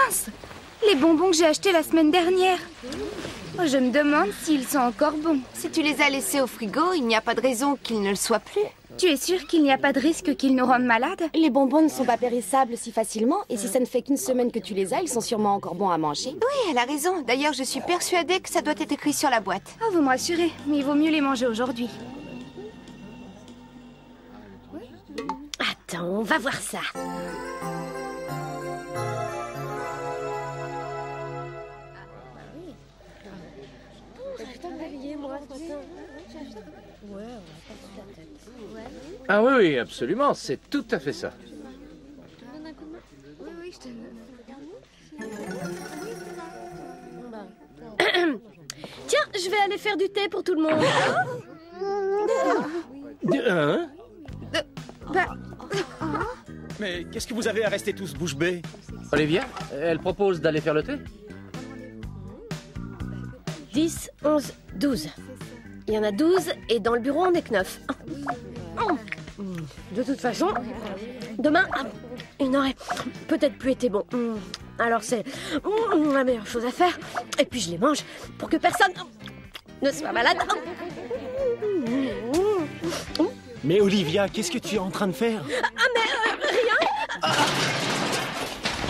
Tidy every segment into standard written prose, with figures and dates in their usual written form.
Mince! Les bonbons que j'ai achetés la semaine dernière. Oh, je me demande s'ils sont encore bons. Si tu les as laissés au frigo, il n'y a pas de raison qu'ils ne le soient plus. Tu es sûre qu'il n'y a pas de risque qu'ils nous rendent malades? Les bonbons ne sont pas périssables si facilement, et si ça ne fait qu'une semaine que tu les as, ils sont sûrement encore bons à manger. Oui, elle a raison. D'ailleurs, je suis persuadée que ça doit être écrit sur la boîte. Oh, vous me rassurez, mais il vaut mieux les manger aujourd'hui. Attends, on va voir ça. Ah oui, oui, absolument, c'est tout à fait ça. Tiens, je vais aller faire du thé pour tout le monde. Hein? Mais qu'est-ce que vous avez à rester tous bouche bée? Olivia, elle propose d'aller faire le thé? 10, 11, 12. Il y en a 12 et dans le bureau on est que 9. De toute façon, demain, il n'aurait peut-être plus été bon. Alors c'est la meilleure chose à faire. Et puis je les mange pour que personne ne soit malade. Mais Olivia, qu'est-ce que tu es en train de faire? Rien.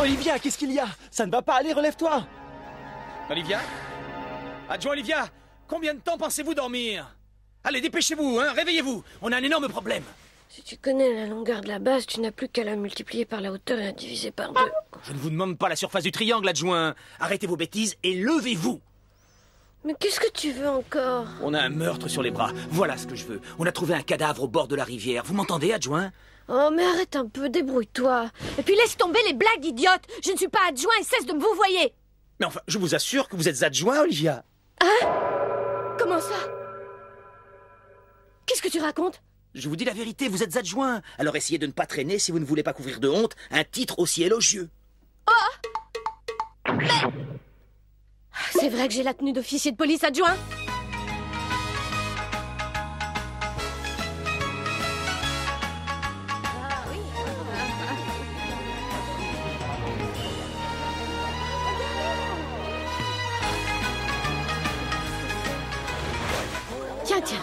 Olivia, qu'est-ce qu'il y a? Ça ne va pas aller, relève-toi! Olivia? Adjoint Olivia, combien de temps pensez-vous dormir? Allez, dépêchez-vous, hein, réveillez-vous, on a un énorme problème. Si tu connais la longueur de la base, tu n'as plus qu'à la multiplier par la hauteur et la diviser par 2. Je ne vous demande pas la surface du triangle, adjoint. Arrêtez vos bêtises et levez-vous. Mais qu'est-ce que tu veux encore? On a un meurtre sur les bras, voilà ce que je veux. On a trouvé un cadavre au bord de la rivière. Vous m'entendez, adjoint? Oh, mais arrête un peu, débrouille-toi. Et puis laisse tomber les blagues idiotes. Je ne suis pas adjoint et cesse de me vous voyer. Mais enfin, je vous assure que vous êtes adjoint, Olivia. Hein? Comment ça? Qu'est-ce que tu racontes? Je vous dis la vérité, vous êtes adjoint. Alors essayez de ne pas traîner si vous ne voulez pas couvrir de honte un titre aussi élogieux. Mais... C'est vrai que j'ai la tenue d'officier de police adjoint? Tiens,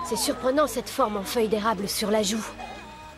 c'est surprenant cette forme en feuille d'érable sur la joue.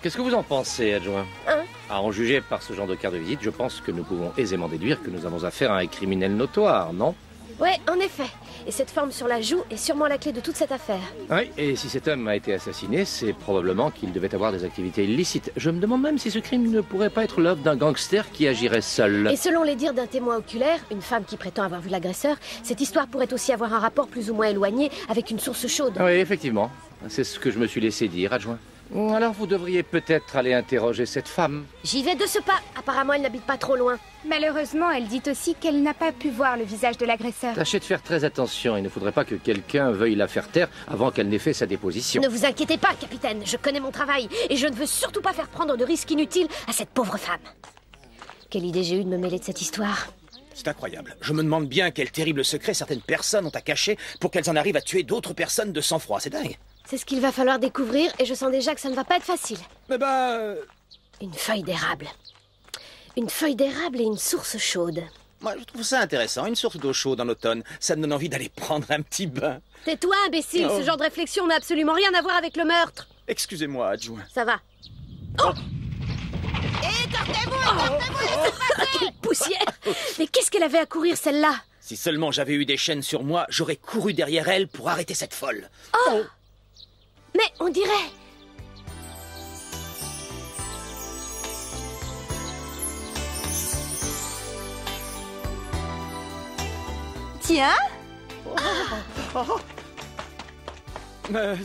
Qu'est-ce que vous en pensez, adjoint? Hein? À en juger par ce genre de carte de visite, je pense que nous pouvons aisément déduire que nous avons affaire à un criminel notoire, non? Ouais, en effet. Et cette forme sur la joue est sûrement la clé de toute cette affaire. Oui, et si cet homme a été assassiné, c'est probablement qu'il devait avoir des activités illicites. Je me demande même si ce crime ne pourrait pas être l'œuvre d'un gangster qui agirait seul. Et selon les dires d'un témoin oculaire, une femme qui prétend avoir vu l'agresseur, cette histoire pourrait aussi avoir un rapport plus ou moins éloigné avec une source chaude. Oui, effectivement. C'est ce que je me suis laissé dire, adjoint. Alors vous devriez peut-être aller interroger cette femme. J'y vais de ce pas. Apparemment, elle n'habite pas trop loin. Malheureusement, elle dit aussi qu'elle n'a pas pu voir le visage de l'agresseur. Tâchez de faire très attention. Il ne faudrait pas que quelqu'un veuille la faire taire avant qu'elle n'ait fait sa déposition. Ne vous inquiétez pas, capitaine. Je connais mon travail et je ne veux surtout pas faire prendre de risques inutiles à cette pauvre femme. Quelle idée j'ai eue de me mêler de cette histoire. C'est incroyable. Je me demande bien quel terrible secret certaines personnes ont à cacher pour qu'elles en arrivent à tuer d'autres personnes de sang-froid. C'est dingue. C'est ce qu'il va falloir découvrir et je sens déjà que ça ne va pas être facile. Mais Une feuille d'érable. Une feuille d'érable et une source chaude. moi, je trouve ça intéressant. Une source d'eau chaude en automne. Ça me donne envie d'aller prendre un petit bain. Tais-toi, imbécile. Oh. Ce genre de réflexion n'a absolument rien à voir avec le meurtre. Excusez-moi, adjoint. Ça va. Quelle poussière! Mais qu'est-ce qu'elle avait à courir, celle-là? Si seulement j'avais eu des chaînes sur moi, j'aurais couru derrière elle pour arrêter cette folle. Mais on dirait... Tiens,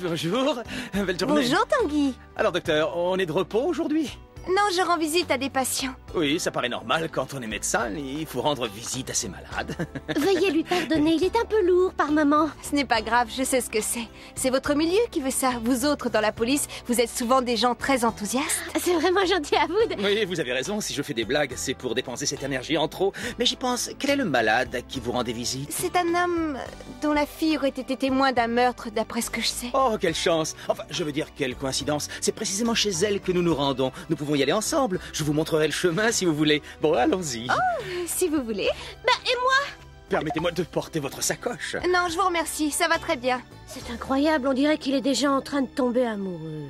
Bonjour, belle journée. bonjour Tanguy. Alors docteur, on est de repos aujourd'hui? Non, je rends visite à des patients. Oui, ça paraît normal. Quand on est médecin, il faut rendre visite à ses malades. Veuillez lui pardonner, il est un peu lourd par moment. Ce n'est pas grave, je sais ce que c'est. C'est votre milieu qui veut ça. Vous autres, dans la police, vous êtes souvent des gens très enthousiastes. C'est vraiment gentil à vous de... Oui, vous avez raison. Si je fais des blagues, c'est pour dépenser cette énergie en trop. Mais j'y pense. Quel est le malade à qui vous rendez visite? C'est un homme dont la fille aurait été témoin d'un meurtre, d'après ce que je sais. Oh, quelle chance. Enfin, je veux dire, quelle coïncidence. C'est précisément chez elle que nous nous rendons. Nous pouvons y y aller ensemble. Je vous montrerai le chemin si vous voulez. Bon, allons-y. Si vous voulez. Et moi? Permettez-moi de porter votre sacoche. Non, je vous remercie, ça va très bien. C'est incroyable, on dirait qu'il est déjà en train de tomber amoureux.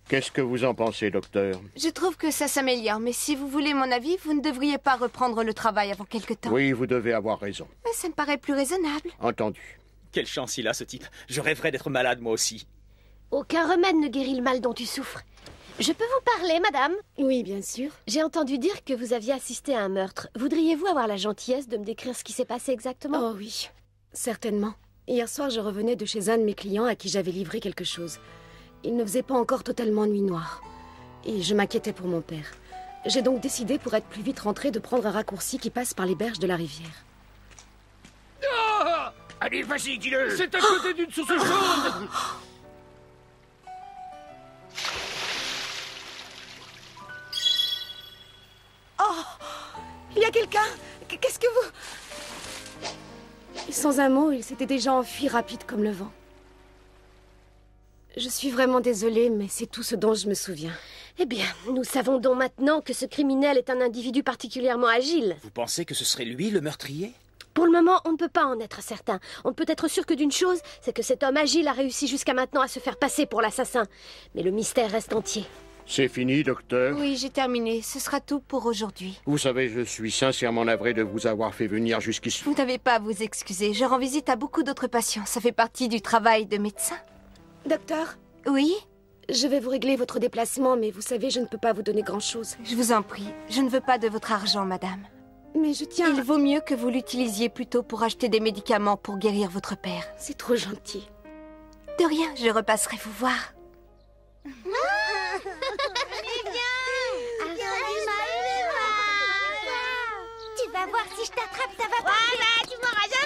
Qu'est-ce que vous en pensez, docteur? Je trouve que ça s'améliore, mais si vous voulez mon avis, vous ne devriez pas reprendre le travail avant quelque temps. Oui, vous devez avoir raison. Mais ça me paraît plus raisonnable. Entendu. Quelle chance il a, ce type. Je rêverais d'être malade, moi aussi. Aucun remède ne guérit le mal dont tu souffres. Je peux vous parler, madame? Oui, bien sûr. J'ai entendu dire que vous aviez assisté à un meurtre. Voudriez-vous avoir la gentillesse de me décrire ce qui s'est passé exactement? Oh oui, certainement. Hier soir, je revenais de chez un de mes clients à qui j'avais livré quelque chose. Il ne faisait pas encore totalement nuit noire. Et je m'inquiétais pour mon père. J'ai donc décidé, pour être plus vite rentrée, de prendre un raccourci qui passe par les berges de la rivière. Ah! Allez, vas-y, dis-le! C'est à côté d'une source chaude! Il y a quelqu'un? Qu'est-ce que vous... Et sans un mot, il s'était déjà enfui rapide comme le vent. Je suis vraiment désolée, mais c'est tout ce dont je me souviens. Eh bien, nous savons donc maintenant que ce criminel est un individu particulièrement agile. Vous pensez que ce serait lui, le meurtrier? Pour le moment, on ne peut pas en être certain. On peut être sûr que d'une chose, c'est que cet homme agile a réussi jusqu'à maintenant à se faire passer pour l'assassin. Mais le mystère reste entier. C'est fini, docteur? Oui, j'ai terminé. Ce sera tout pour aujourd'hui. Vous savez, je suis sincèrement navré de vous avoir fait venir jusqu'ici. Vous n'avez pas à vous excuser. Je rends visite à beaucoup d'autres patients. Ça fait partie du travail de médecin. Docteur, Oui? je vais vous régler votre déplacement, mais vous savez, je ne peux pas vous donner grand-chose. Je vous en prie. Je ne veux pas de votre argent, madame. Mais je tiens... Il vaut mieux que vous l'utilisiez plutôt pour acheter des médicaments pour guérir votre père. C'est trop gentil. De rien, je repasserai vous voir. Tu vas voir, si je t'attrape, ça va pas. Tu m'auras jamais.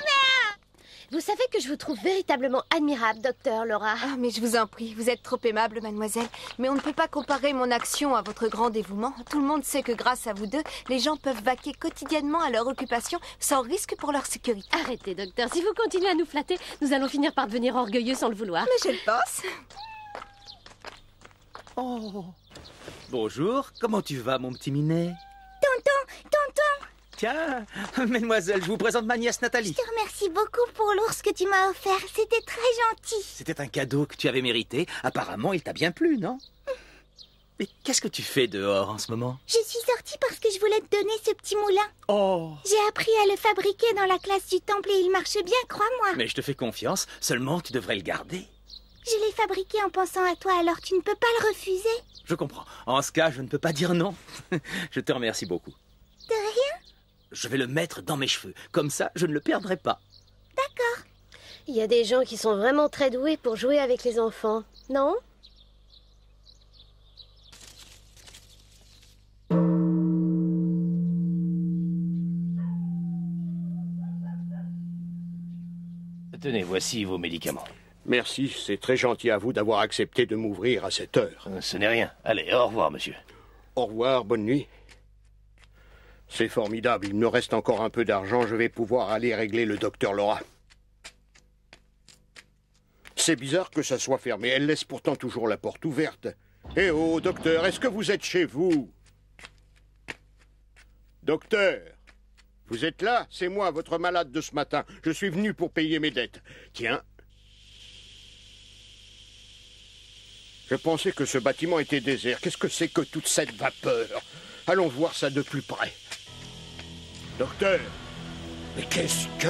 Vous savez que je vous trouve véritablement admirable, docteur Laura. Ah, mais je vous en prie, vous êtes trop aimable, mademoiselle. Mais on ne peut pas comparer mon action à votre grand dévouement. Tout le monde sait que grâce à vous deux, les gens peuvent vaquer quotidiennement à leur occupation sans risque pour leur sécurité. Arrêtez, docteur. Si vous continuez à nous flatter, nous allons finir par devenir orgueilleux sans le vouloir. Mais je le pense. Oh. Bonjour, comment tu vas, mon petit minet? Tonton, Tiens, mademoiselle, je vous présente ma nièce Nathalie. je te remercie beaucoup pour l'ours que tu m'as offert. C'était très gentil. C'était un cadeau que tu avais mérité. Apparemment, il t'a bien plu, non? Mais qu'est-ce que tu fais dehors en ce moment? Je suis sortie parce que je voulais te donner ce petit moulin. Oh. J'ai appris à le fabriquer dans la classe du temple et il marche bien, crois-moi. Mais je te fais confiance, seulement tu devrais le garder. Je l'ai fabriqué en pensant à toi, alors tu ne peux pas le refuser. Je comprends. En ce cas, je ne peux pas dire non. Je te remercie beaucoup. De rien? Je vais le mettre dans mes cheveux. Comme ça, je ne le perdrai pas. D'accord. Il y a des gens qui sont vraiment très doués pour jouer avec les enfants, non? Tenez, voici vos médicaments. Merci, c'est très gentil à vous d'avoir accepté de m'ouvrir à cette heure. Ce n'est rien. Allez, au revoir, monsieur. Au revoir, bonne nuit. C'est formidable, il me reste encore un peu d'argent, je vais pouvoir aller régler le docteur Laura. C'est bizarre que ça soit fermé, elle laisse pourtant toujours la porte ouverte. Eh oh, docteur, est-ce que vous êtes chez vous? Docteur, vous êtes là? C'est moi, votre malade de ce matin. Je suis venu pour payer mes dettes. Tiens. Je pensais que ce bâtiment était désert. Qu'est-ce que c'est que toute cette vapeur? Allons voir ça de plus près. Docteur, mais qu'est-ce que...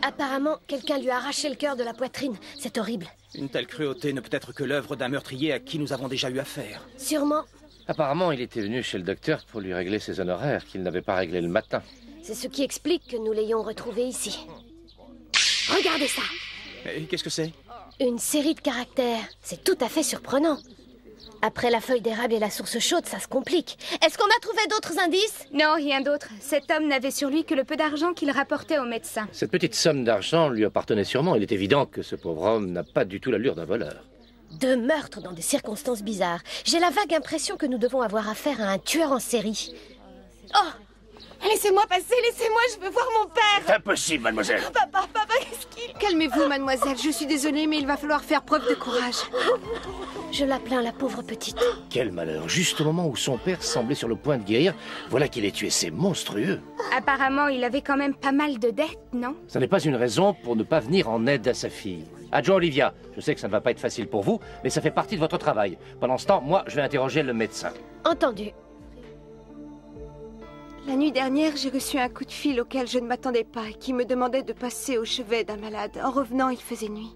Apparemment, quelqu'un lui a arraché le cœur de la poitrine. C'est horrible. Une telle cruauté ne peut être que l'œuvre d'un meurtrier à qui nous avons déjà eu affaire. Sûrement. Apparemment, il était venu chez le docteur pour lui régler ses honoraires qu'il n'avait pas réglés le matin. C'est ce qui explique que nous l'ayons retrouvé ici. Regardez ça. Et qu'est-ce que c'est? Une série de caractères. C'est tout à fait surprenant. Après la feuille d'érable et la source chaude, ça se complique. Est-ce qu'on a trouvé d'autres indices? Non, rien d'autre. Cet homme n'avait sur lui que le peu d'argent qu'il rapportait au médecin. Cette petite somme d'argent lui appartenait sûrement. Il est évident que ce pauvre homme n'a pas du tout l'allure d'un voleur. 2 meurtres dans des circonstances bizarres. J'ai la vague impression que nous devons avoir affaire à un tueur en série. Oh! Laissez-moi passer, laissez-moi, je veux voir mon père! C'est impossible, mademoiselle. Papa, qu'est-ce qu'il... Calmez-vous, mademoiselle. Je suis désolée, mais il va falloir faire preuve de courage. Je la plains, la pauvre petite. Quel malheur. Juste au moment où son père semblait sur le point de guérir, voilà qu'il est tué. C'est monstrueux. Apparemment, il avait quand même pas mal de dettes, non? Ça n'est pas une raison pour ne pas venir en aide à sa fille. Adjoint Olivia, je sais que ça ne va pas être facile pour vous, mais ça fait partie de votre travail. Pendant ce temps, moi, je vais interroger le médecin. Entendu. La nuit dernière, j'ai reçu un coup de fil auquel je ne m'attendais pas et qui me demandait de passer au chevet d'un malade. En revenant, il faisait nuit.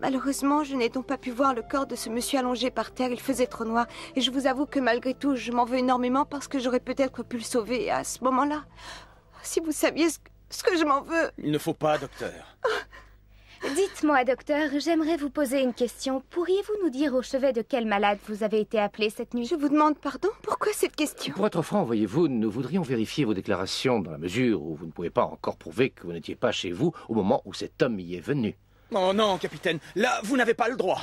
Malheureusement, je n'ai donc pas pu voir le corps de ce monsieur allongé par terre. Il faisait trop noir. Et je vous avoue que malgré tout, je m'en veux énormément parce que j'aurais peut-être pu le sauver à ce moment-là. Si vous saviez ce que je m'en veux... Il ne faut pas, docteur. Dites-moi, docteur, j'aimerais vous poser une question. Pourriez-vous nous dire au chevet de quel malade vous avez été appelé cette nuit? Je vous demande pardon? Pourquoi cette question? Pour être franc, voyez-vous, nous voudrions vérifier vos déclarations dans la mesure où vous ne pouvez pas encore prouver que vous n'étiez pas chez vous au moment où cet homme y est venu. Oh non, capitaine. Là, vous n'avez pas le droit.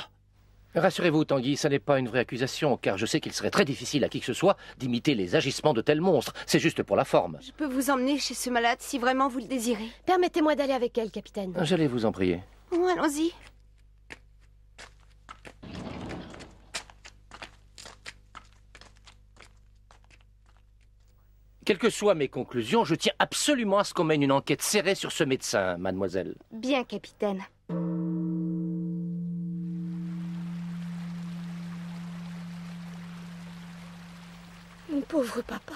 Rassurez-vous, Tanguy, ça n'est pas une vraie accusation, car je sais qu'il serait très difficile à qui que ce soit d'imiter les agissements de tels monstres. C'est juste pour la forme. Je peux vous emmener chez ce malade si vraiment vous le désirez. Permettez-moi d'aller avec elle, capitaine. J'allais vous en prier. Oh, allons-y. Quelles que soient mes conclusions, je tiens absolument à ce qu'on mène une enquête serrée sur ce médecin, mademoiselle. Bien, capitaine. Mon pauvre papa.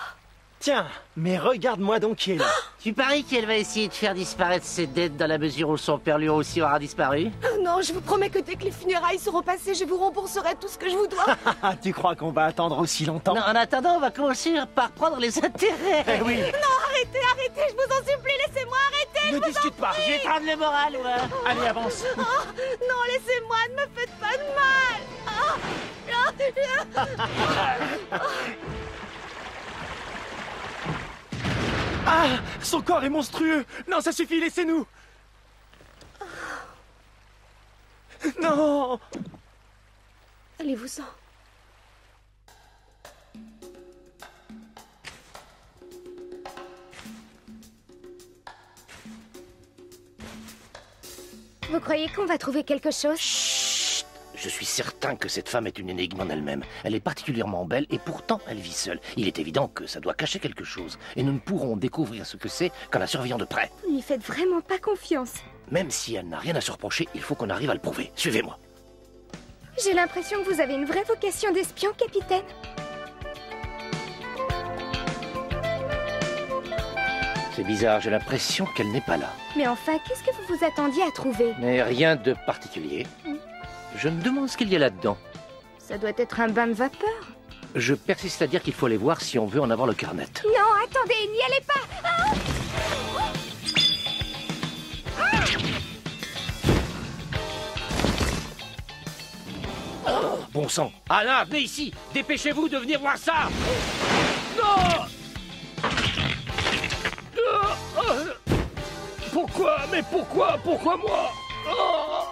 Tiens, mais regarde-moi donc qui est là. Tu paries qu'elle va essayer de faire disparaître ses dettes dans la mesure où son père lui aussi aura disparu? Oh non, je vous promets que dès que les funérailles seront passées, je vous rembourserai tout ce que je vous dois. Tu crois qu'on va attendre aussi longtemps? Non, en attendant, on va commencer par prendre les intérêts. Eh oui. Non, arrêtez, je vous en supplie, laissez-moi, arrêtez. Ne discute pas. Je vais prendre le moral, ouais. Allez, avance. Oh, non, laissez-moi, ne me faites pas de mal. Ah, son corps est monstrueux. Non, ça suffit, laissez-nous. Non. Allez-vous-en. Vous croyez qu'on va trouver quelque chose? Chut! Je suis certain que cette femme est une énigme en elle-même. Elle est particulièrement belle et pourtant elle vit seule. Il est évident que ça doit cacher quelque chose. Et nous ne pourrons découvrir ce que c'est qu'en la surveillant de près. Vous ne lui faites vraiment pas confiance. Même si elle n'a rien à se reprocher, il faut qu'on arrive à le prouver. Suivez-moi. J'ai l'impression que vous avez une vraie vocation d'espion, capitaine. C'est bizarre, j'ai l'impression qu'elle n'est pas là. Mais enfin, qu'est-ce que vous vous attendiez à trouver? Mais rien de particulier. Je me demande ce qu'il y a là-dedans. Ça doit être un bain de vapeur. Je persiste à dire qu'il faut aller voir si on veut en avoir le cœur net. Non, attendez, n'y allez pas. Oh, bon sang. Alain, venez ici. Dépêchez-vous de venir voir ça. Non. Pourquoi? Mais pourquoi? Pourquoi moi? Oh.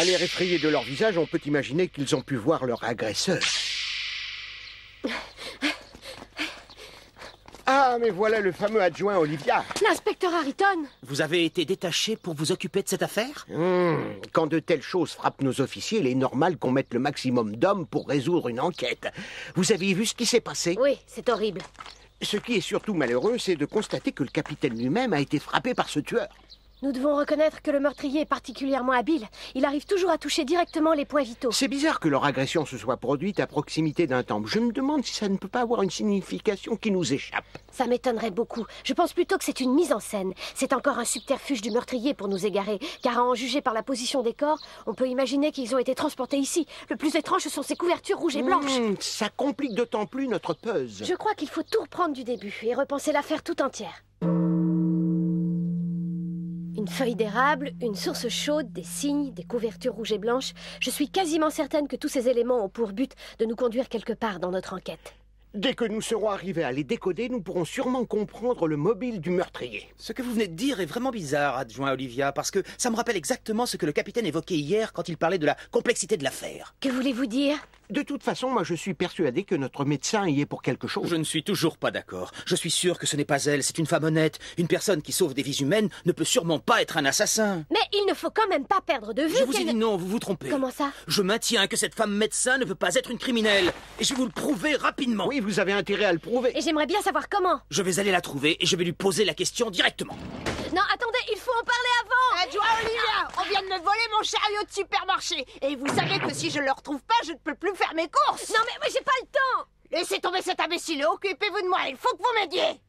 À l'air effrayé de leur visage, on peut imaginer qu'ils ont pu voir leur agresseur. Ah, mais voilà le fameux adjoint Olivia. L'inspecteur Harrington. Vous avez été détaché pour vous occuper de cette affaire? Quand de telles choses frappent nos officiers, il est normal qu'on mette le maximum d'hommes pour résoudre une enquête. Vous avez vu ce qui s'est passé? Oui, c'est horrible. Ce qui est surtout malheureux, c'est de constater que le capitaine lui-même a été frappé par ce tueur. Nous devons reconnaître que le meurtrier est particulièrement habile. Il arrive toujours à toucher directement les points vitaux. C'est bizarre que leur agression se soit produite à proximité d'un temple. Je me demande si ça ne peut pas avoir une signification qui nous échappe. Ça m'étonnerait beaucoup. Je pense plutôt que c'est une mise en scène. C'est encore un subterfuge du meurtrier pour nous égarer. Car à en juger par la position des corps, on peut imaginer qu'ils ont été transportés ici. Le plus étrange, ce sont ces couvertures rouges et blanches. Ça complique d'autant plus notre puzzle. Je crois qu'il faut tout reprendre du début et repenser l'affaire tout entière. Une feuille d'érable, une source chaude, des signes, des couvertures rouges et blanches. Je suis quasiment certaine que tous ces éléments ont pour but de nous conduire quelque part dans notre enquête. Dès que nous serons arrivés à les décoder, nous pourrons sûrement comprendre le mobile du meurtrier. Ce que vous venez de dire est vraiment bizarre, adjoint Olivia, parce que ça me rappelle exactement ce que le capitaine évoquait hier quand il parlait de la complexité de l'affaire. Que voulez-vous dire ? De toute façon, moi je suis persuadé que notre médecin y est pour quelque chose. Je ne suis toujours pas d'accord. Je suis sûr que ce n'est pas elle, c'est une femme honnête. Une personne qui sauve des vies humaines ne peut sûrement pas être un assassin. Mais il ne faut quand même pas perdre de vue Je vous ai dit non, vous vous trompez. Comment ça ? Je maintiens que cette femme médecin ne peut pas être une criminelle. Et je vais vous le prouver rapidement. Oui, vous avez intérêt à le prouver. Et j'aimerais bien savoir comment. Je vais aller la trouver et je vais lui poser la question directement. Non, attendez, il faut en parler avant. Adjoint Olivia, on vient de me voler mon chariot de supermarché. Et vous savez que si je le retrouve pas, je ne peux plus faire mes courses. Non, mais moi, j'ai pas le temps. Laissez tomber cet imbécile et occupez-vous de moi. Il faut que vous m'aidiez.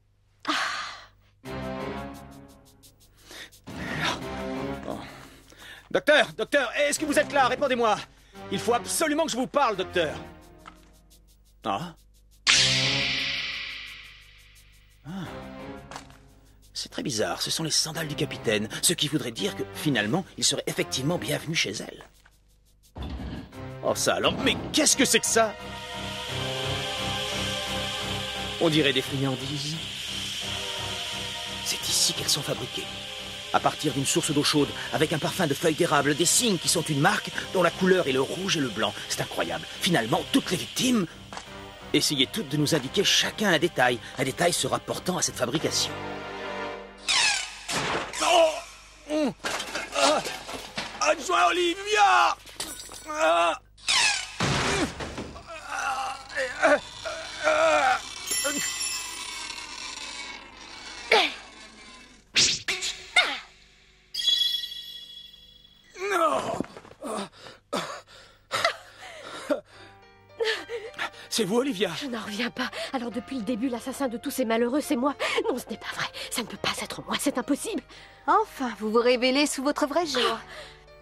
Docteur, est-ce que vous êtes là? Répondez-moi. Il faut absolument que je vous parle, docteur. Ah. C'est très bizarre, ce sont les sandales du capitaine, ce qui voudrait dire que, finalement, il serait effectivement bienvenu chez elle. Oh ça alors, mais qu'est-ce que c'est que ça? On dirait des friandises. C'est ici qu'elles sont fabriquées. À partir d'une source d'eau chaude, avec un parfum de feuilles d'érable, des signes qui sont une marque dont la couleur est le rouge et le blanc. C'est incroyable. Finalement, toutes les victimes essayaient toutes de nous indiquer chacun un détail se rapportant à cette fabrication. Adjoint Olivia! C'est vous, Olivia? Je n'en reviens pas. Alors depuis le début, l'assassin de tous ces malheureux, c'est moi. Non, ce n'est pas vrai. Ça ne peut pas être moi, c'est impossible. Enfin, vous vous révélez sous votre vrai jour.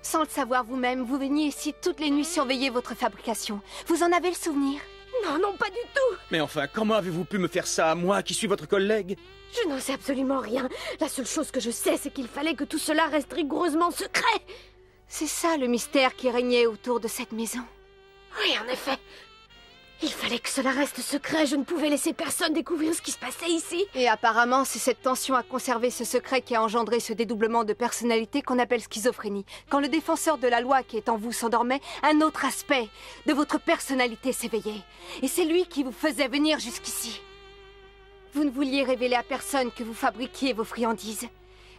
Sans le savoir vous-même, vous veniez ici toutes les nuits surveiller votre fabrication. Vous en avez le souvenir? Non, pas du tout. Mais enfin, comment avez-vous pu me faire ça à moi, qui suis votre collègue? Je n'en sais absolument rien. La seule chose que je sais, c'est qu'il fallait que tout cela reste rigoureusement secret. C'est ça le mystère qui régnait autour de cette maison. Oui, en effet. Il fallait que cela reste secret, je ne pouvais laisser personne découvrir ce qui se passait ici. Et apparemment, c'est cette tension à conserver ce secret qui a engendré ce dédoublement de personnalité qu'on appelle schizophrénie. Quand le défenseur de la loi qui est en vous s'endormait, un autre aspect de votre personnalité s'éveillait. Et c'est lui qui vous faisait venir jusqu'ici. Vous ne vouliez révéler à personne que vous fabriquiez vos friandises.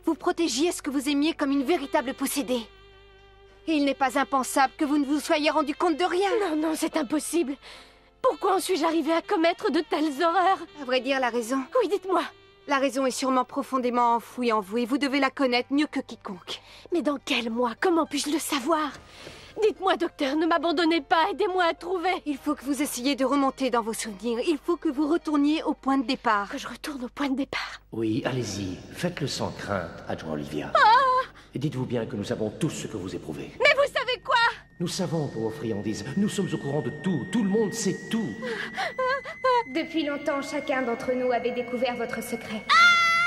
Vous protégiez ce que vous aimiez comme une véritable possédée. Et il n'est pas impensable que vous ne vous soyez rendu compte de rien. Non, c'est impossible. Pourquoi en suis-je arrivée à commettre de telles horreurs? À vrai dire, la raison... Oui, dites-moi. La raison est sûrement profondément enfouie en vous et vous devez la connaître mieux que quiconque. Mais dans quel mois? Comment puis-je le savoir? Dites-moi, docteur, ne m'abandonnez pas, aidez-moi à trouver. Il faut que vous essayiez de remonter dans vos souvenirs. Il faut que vous retourniez au point de départ. Que je retourne au point de départ? Oui, allez-y, faites-le sans crainte, adjoint Olivia. Et dites-vous bien que nous savons tous ce que vous éprouvez. Mais vous savez quoi? Nous savons pour vos friandises. Nous sommes au courant de tout. Tout le monde sait tout. Depuis longtemps, chacun d'entre nous avait découvert votre secret.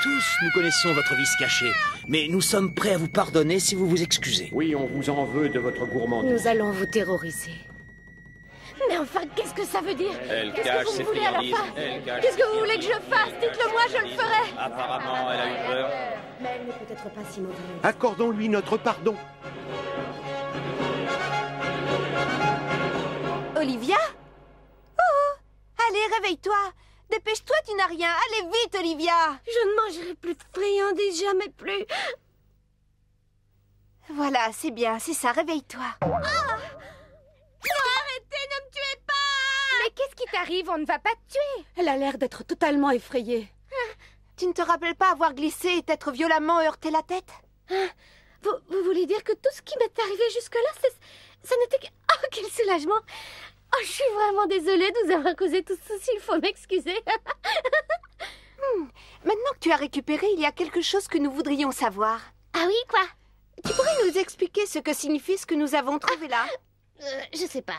Tous, nous connaissons votre vice caché. Mais nous sommes prêts à vous pardonner si vous vous excusez. Oui, on vous en veut de votre gourmandise. Nous allons vous terroriser. Mais enfin, qu'est-ce que ça veut dire? Elle Qu'est-ce cache que vous ses me voulez à la friandises. fin? Elle cache Qu'est-ce que ses vous voulez que je fasse? Dites-le-moi, je le ferai. Apparemment, elle a eu peur. Mais elle n'est peut-être pas si mauvaise. Accordons-lui notre pardon. Olivia? Oh! Allez, réveille-toi! Dépêche-toi, tu n'as rien! Allez vite, Olivia! Je ne mangerai plus de friandises, jamais plus. Voilà, c'est bien, c'est ça, réveille-toi. Non, arrêtez, ne me tuez pas! Mais qu'est-ce qui t'arrive? On ne va pas te tuer. Elle a l'air d'être totalement effrayée. Tu ne te rappelles pas avoir glissé et t'être violemment heurté la tête? Vous voulez dire que tout ce qui m'est arrivé jusque-là, ça n'était que... Oh, quel soulagement! Oh, je suis vraiment désolée de vous avoir causé tout ceci, il faut m'excuser. Maintenant que tu as récupéré, il y a quelque chose que nous voudrions savoir. Ah oui, quoi? Tu pourrais nous expliquer ce que signifie ce que nous avons trouvé là? Je sais pas.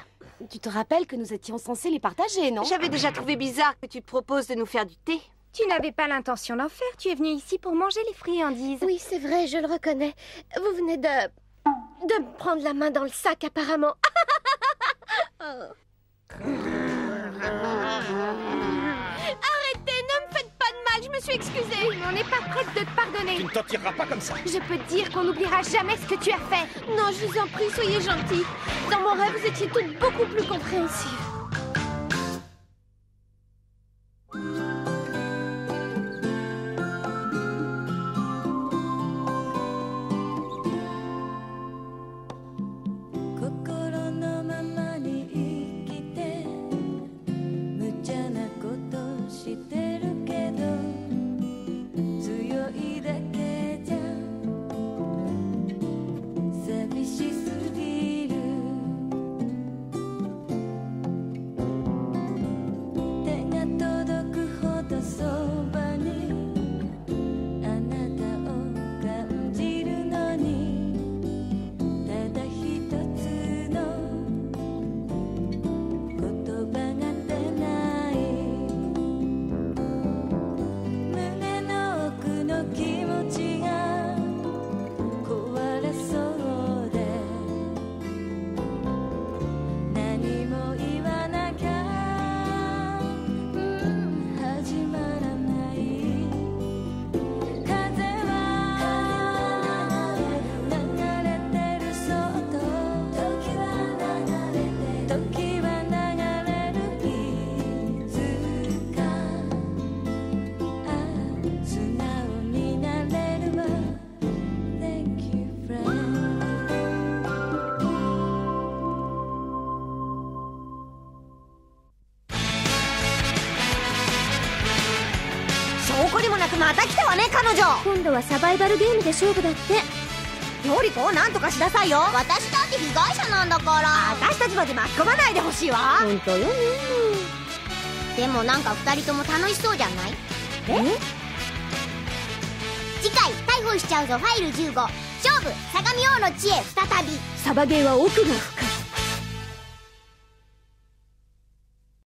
Tu te rappelles que nous étions censés les partager, non? J'avais déjà trouvé bizarre que tu te proposes de nous faire du thé. Tu n'avais pas l'intention d'en faire. Tu es venu ici pour manger les friandises. Oui, c'est vrai, je le reconnais. Vous venez de me prendre la main dans le sac, apparemment. Oh. Arrêtez, ne me faites pas de mal, je me suis excusée. Mais on n'est pas prête de te pardonner. Tu ne t'en tireras pas comme ça. Je peux te dire qu'on n'oubliera jamais ce que tu as fait. Non, je vous en prie, soyez gentils. Dans mon rêve, vous étiez toutes beaucoup plus compréhensives.また来たわね彼女。今度はサバイバルゲームで勝負だって。のりこなんとかしなさいよ。私だって被害者なんだから。私たちまで巻き込まないでほしいわ。本当よね。でもなんか2人とも楽しそうじゃない？次回逮捕しちゃうぞファイル15勝負相模王の知恵再び。サバゲーは奥が深い。